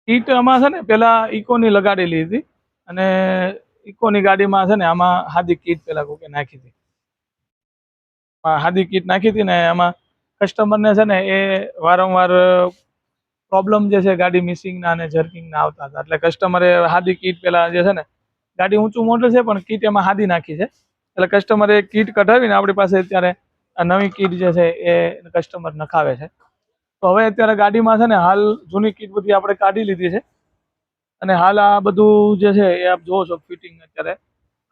Kit આમાં છે ને પેલા ઇકોની લગાડેલી હતી અને ઇકોની ગાડીમાં છે ને આમાં હાદી કીટ પેલા કોકે નાખી હતી. હાદી કીટ નાખી હતી ને એમાં કસ્ટમરને છે ને એ વારંવાર પ્રોબ્લેમ જે છે ગાડી મિસિંગના અને જર્કિંગના આવતા હતા. એટલે કસ્ટમરે હાદી કીટ પેલા જે છે ને ગાડી ઊંચું મોડલ છે પણ કીટ એમાં હાદી નાખી છે. એટલે કસ્ટમરે કીટ કઢાવીને આપણી પાસે અત્યારે આ નવી કીટ જે છે એ કસ્ટમર નખાવે છે. તો હવે અત્યારે ગાડીમાં છે ને હાલ જૂની કીટ બધી આપણે કાઢી લીધી છે અને હાલ આ બધું જે છે એ આપ જોવો છો ફિટિંગ અત્યારે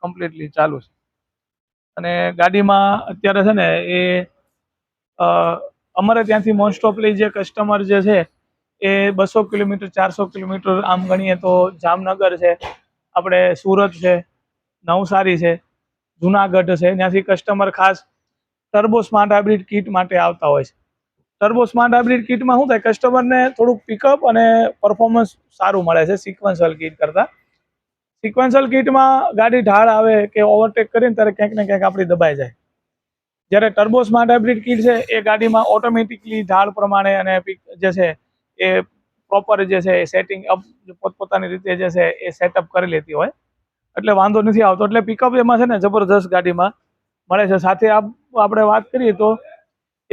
કમ્પ્લીટલી ચાલુ છે. અને ગાડીમાં અત્યારે છે ને એ અમારે ત્યાંથી મોસ્ટ ઓફલી જે કસ્ટમર જે છે એ 200 કિલોમીટર 400 કિલોમીટર આમ ગણીએ તો જામનગર છે, આપણે સુરત છે, નવસારી છે, જુનાગઢ છે, ત્યાંથી કસ્ટમર ખાસ ટર્બો સ્માર્ટ હાઇબ્રિડ કીટ માટે આવતા હોય છે. ટર્બો સ્માર્ટ હાઇબ્રિડ કીટમાં શું થાય, કસ્ટમરને થોડુંક પિકઅપ અને પરફોર્મન્સ સારું મળે છે સિક્વન્શિયલ કીટ કરતાં. સિક્વન્શિયલ કીટમાં ગાડી ઢાળ આવે કે ઓવરટેક કરીને ત્યારે ક્યાંક ને ક્યાંક આપણી દબાઈ જાય. જ્યારે ટર્બો સ્માર્ટ હાઇબ્રિડ કીટ છે એ ગાડીમાં ઓટોમેટિકલી ઢાળ પ્રમાણે અને જે છે એ પ્રોપર જે છે એ સેટિંગ અપ પોતપોતાની રીતે જે છે એ સેટઅપ કરી લેતી હોય, એટલે વાંધો નથી આવતો. એટલે પિકઅપ એમાં છે ને જબરદસ્ત ગાડીમાં મળે છે. સાથે આપણે વાત કરીએ તો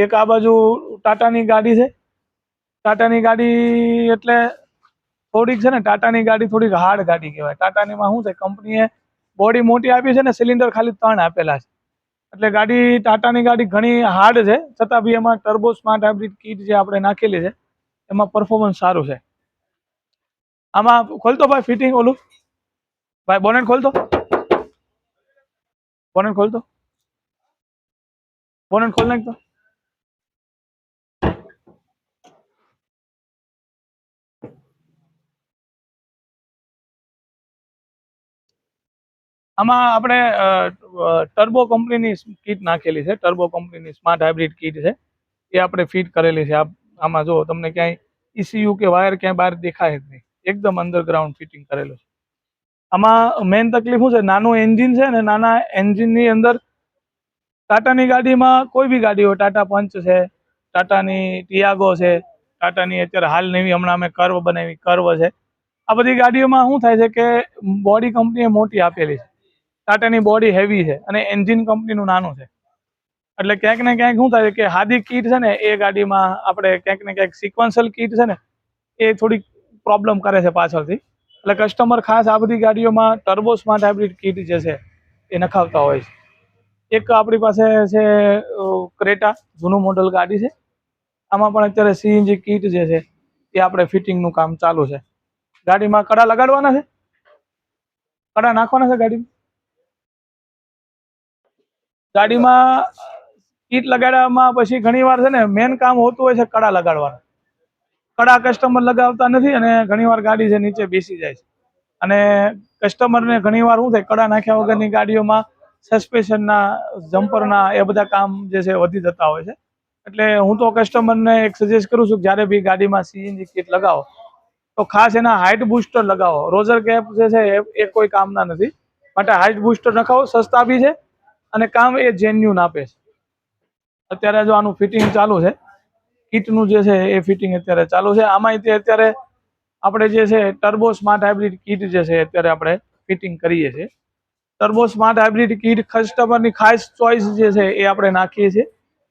એક આ બાજુ ટાટાની ગાડી છે. ટાટાની ગાડી એટલે થોડીક છે ને ટાટાની ગાડી થોડીક હાર્ડ ગાડી કહેવાય. ટાટાનીમાં શું છે, કંપનીએ બોડી મોટી આપી છે ને સિલિન્ડર ખાલી 3 આપેલા છે. એટલે ગાડી ટાટાની ગાડી ઘણી હાર્ડ છે, છતાં બી એમાં ટર્બો સ્માર્ટ હાઇબ્રિડ કીટ જે આપણે નાખેલી છે એમાં પરફોર્મન્સ સારું છે. આમાં ખોલતો ભાઈ ફિટિંગ ઓલું, ભાઈ બોનેટ ખોલતો, બોનેટ ખોલતો, બોનેટ ખોલ નાખતો. આમાં આપણે ટર્બો કંપનીની કીટ નાખેલી છે, ટર્બો કંપનીની સ્માર્ટ હાઇબ્રિડ કીટ છે એ આપણે ફિટ કરેલી છે. આમાં જો તમને ક્યાંય ECU કે વાયર ક્યાંય બહાર દેખાય જ નહીં, એકદમ અંડરગ્રાઉન્ડ ફિટિંગ કરેલું છે. આમાં મેઇન તકલીફ શું છે, નાનું એન્જિન છે ને નાના એન્જિનની અંદર ટાટાની ગાડીમાં કોઈ બી ગાડી હોય, ટાટા પંચ છે, ટાટાની ટિયાગો છે, ટાટાની અત્યારે હાલ નવી હમણાં અમે કર્વ બનાવી, કર્વ છે, આ બધી ગાડીઓમાં શું થાય છે કે બોડી કંપનીએ મોટી આપેલી છે, ટાટાની બોડી હેવી છે અને એન્જિન કંપનીનું નાનું છે. એટલે ક્યાંક ને ક્યાંક શું થાય કે હાદી કીટ છે ને એ ગાડીમાં આપણે ક્યાંક ને ક્યાંક સિક્વન્શિયલ કીટ છે ને એ થોડીક પ્રોબ્લેમ કરે છે પાછળથી. એટલે કસ્ટમર ખાસ આ બધી ગાડીઓમાં ટર્બો સ્માર્ટ હાઇબ્રિડ કીટ જે છે એ નખાવતા હોય છે. એક આપણી પાસે છે ક્રેટા, જૂનું મોડલ ગાડી છે, આમાં પણ અત્યારે CNG કીટ જે છે એ આપણે ફિટિંગનું કામ ચાલુ છે. ગાડીમાં કડા લગાડવાના છે, કડા નાખવાના છે ગાડીમાં કીટ લગાડવામાં પછી ઘણી વાર છે ને મેન કામ હોતું હોય છે કડા લગાડવાનું. કડા કસ્ટમર લગાવતા નથી અને ઘણી વાર ગાડી છે નીચે બેસી જાય છે અને કસ્ટમરને ઘણી વાર શું થાય, કડા નાખ્યા વગરની ગાડીઓમાં સસ્પેન્શનના, જમ્પરના એ બધા કામ જે છે વધી જતા હોય છે. એટલે હું તો કસ્ટમરને એક સજેસ્ટ કરું છું કે જ્યારે બી ગાડીમાં CNG કીટ લગાવો તો ખાસ એના હાઇટ બૂસ્ટર લગાવો. રોઝર કેપ જે છે એ કોઈ કામના નથી, માટે હાઇટ બૂસ્ટર નખાવો, સસ્તા બી છે અને કામ એ જેન્યુન આપે છે. અત્યારે જો આનું ફિટિંગ ચાલુ છે, કીટનું જે છે એ ફિટિંગ અત્યારે ચાલુ છે. આમાં અત્યારે આપણે જે છે ટર્બો સ્માર્ટ હાઇબ્રિડ કીટ જે છે અત્યારે આપણે ફિટિંગ કરીએ છીએ. ટર્બો સ્માર્ટ હાઇબ્રિડ કીટ કસ્ટમરની ખાસ ચોઈસ જે છે એ આપણે નાખીએ છીએ,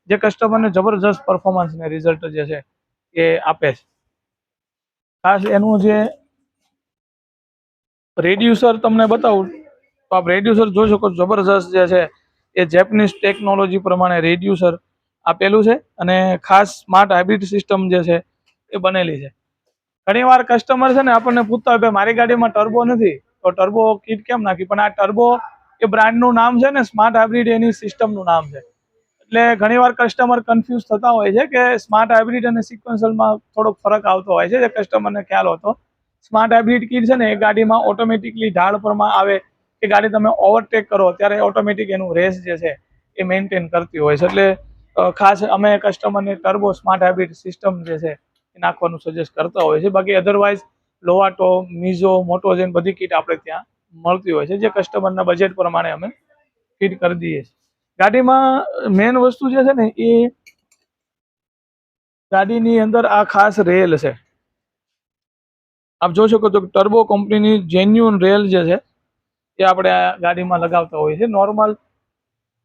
જે કસ્ટમરને જબરજસ્ત પરફોર્મન્સ ને રિઝલ્ટ જે છે એ આપે છે. ખાસ એનું જે રેડ્યુસર તમને બતાવું તો આપ રેડ્યુસર જોઈ શકો, જબરજસ્ત જે છે એ જેપનીઝ ટેકનોલોજી પ્રમાણે રેડ્યુસર આપેલું છે અને ખાસ સ્માર્ટ હાઇબ્રિડ સિસ્ટમ જે છે એ બનેલી છે. ઘણી વાર કસ્ટમર છે ને આપણને પૂછતા હોય, ભાઈ મારી ગાડીમાં ટર્બો નથી તો ટર્બો કીટ કેમ નાખી, પણ આ ટર્બો એ બ્રાન્ડનું નામ છે ને સ્માર્ટ હાઇબ્રિડ એની સિસ્ટમનું નામ છે. એટલે ઘણી વાર કસ્ટમર કન્ફ્યુઝ થતા હોય છે કે સ્માર્ટ હાઇબ્રિડ અને સિક્વન્શિયલમાં થોડોક ફરક આવતો હોય છે, જે કસ્ટમરને ખ્યાલ હોતો. સ્માર્ટ હાઇબ્રિડ કીટ છે ને એ ગાડીમાં ઓટોમેટિકલી ઢાળ પ્રમાણ આવે કે ગાડી તમે ઓવરટેક કરો ત્યારે ઓટોમેટિક એનું રેસ જે છે એ મેન્ટેન કરતી હોય છે. એટલે ખાસ અમે કસ્ટમરને ટર્બો સ્માર્ટ હાઇબ્રિડ સિસ્ટમ જે છે એ નાખવાનું સજેસ્ટ કરતા હોય છે. બાકી અધરવાઇઝ લોવાટો, મિઝો, મોટોજેન બધી કીટ આપણે ત્યાં મળતી હોય છે, જે કસ્ટમરના બજેટ પ્રમાણે અમે ફિટ કરી દઈએ છીએ. ગાડીમાં મેન વસ્તુ જે છે ને એ ગાડીની અંદર આ ખાસ રેલ છે, આપ જોઈ શકો છો કે ટર્બો કંપનીની જેન્યુઅન રેલ જે છે એ આપણે આ ગાડીમાં લગાવતા હોઈએ છીએ. નોર્મલ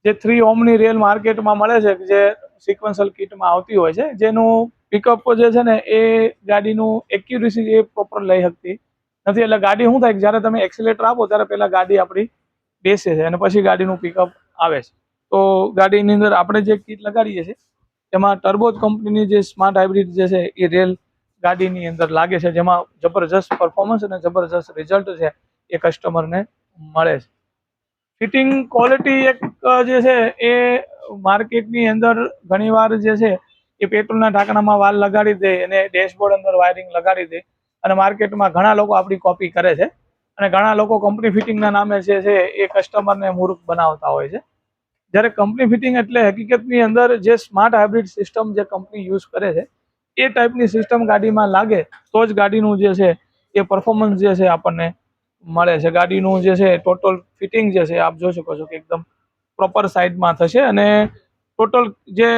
જે 3 ઓહમની રેલ માર્કેટમાં મળે છે જે સિક્વન્શિયલ કિટમાં આવતી હોય છે, જેનું પિકઅપ જે છે ને એ ગાડીનું એક્યુરેસી એ પ્રોપર લઈ શકતી નથી. એટલે ગાડી શું થાય કે જ્યારે તમે એક્સિલેટર આપો ત્યારે પહેલા ગાડી આપણી બેસે છે અને પછી ગાડીનું પિકઅપ આવે છે. તો ગાડીની અંદર આપણે જે કીટ લગાડીએ છીએ તેમાં ટર્બો કંપનીની જે સ્માર્ટ હાઇબ્રિડ જે છે એ રેલ ગાડીની અંદર લાગે છે, જેમાં જબરજસ્ત પરફોર્મન્સ અને જબરજસ્ત રિઝલ્ટ છે એ કસ્ટમરને મળે છે. ફિટિંગ ક્વોલિટી એક જે છે એ માર્કેટની અંદર ઘણીવાર જે છે એ પેટ્રોલના ઢાંકણામાં વાલ લગાડી દે અને ડેશબોર્ડ અંદર વાયરિંગ લગાડી દે અને માર્કેટમાં ઘણા લોકો આપણી કોપી કરે છે અને ઘણા લોકો કંપની ફિટિંગના નામે જે છે એ કસ્ટમરને મૂર્ખ બનાવતા હોય છે. જ્યારે કંપની ફિટિંગ એટલે હકીકતની અંદર જે સ્માર્ટ હાઇબ્રિડ સિસ્ટમ જે કંપની યુઝ કરે છે એ ટાઈપની સિસ્ટમ ગાડીમાં લાગે તો જ ગાડીનું જે છે એ પરફોર્મન્સ જે છે આપણને મળે છે. ગાડીનું જે છે ટોટલ ફિટિંગ જે છે આપ જોઈ શકો છો કે એકદમ પ્રોપર સાઇઝમાં થશે અને ટોટલ જે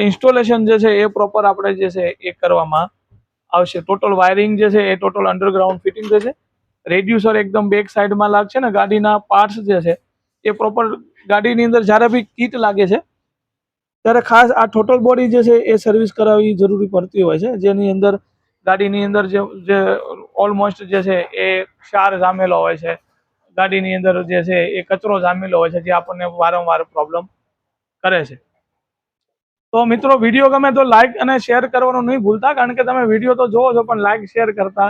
ઇન્સ્ટોલેશન જે છે એ પ્રોપર આપણે જે છે એ કરવામાં આવશે. ટોટલ વાયરિંગ જે છે એ ટોટલ અંડરગ્રાઉન્ડ ફિટિંગ થશે. રેડ્યુસર એકદમ બેક સાઈડમાં લાગશે ને ગાડીના પાર્ટ્સ જે છે એ પ્રોપર ગાડીની અંદર જ્યારે બી કીટ લાગે છે ત્યારે ખાસ આ ટોટલ બોડી જે છે એ સર્વિસ કરાવવી જરૂરી પડતી હોય છે, જેની અંદર ગાડીની અંદર જે ઓલમોસ્ટ જે છે એ ક્ષાર જામેલો હોય છે, ગાડીની અંદર જે છે એ કચરો જામેલો હોય છે, જે આપણને વારંવાર પ્રોબ્લેમ કરે છે. તો મિત્રો વિડીયો ગમે તો લાઈક અને શેર કરવાનું નહીં ભૂલતા, કારણ કે તમે વિડીયો તો જોવો છો પણ લાઈક શેર કરતા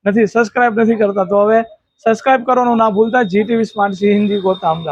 નથી, સબસ્ક્રાઇબ નથી કરતા. તો હવે સબસ્ક્રાઇબ કરવાનું ના ભૂલતા. GTV સ્માર્ટ હિન્દી ગોતા અમદાવાદ.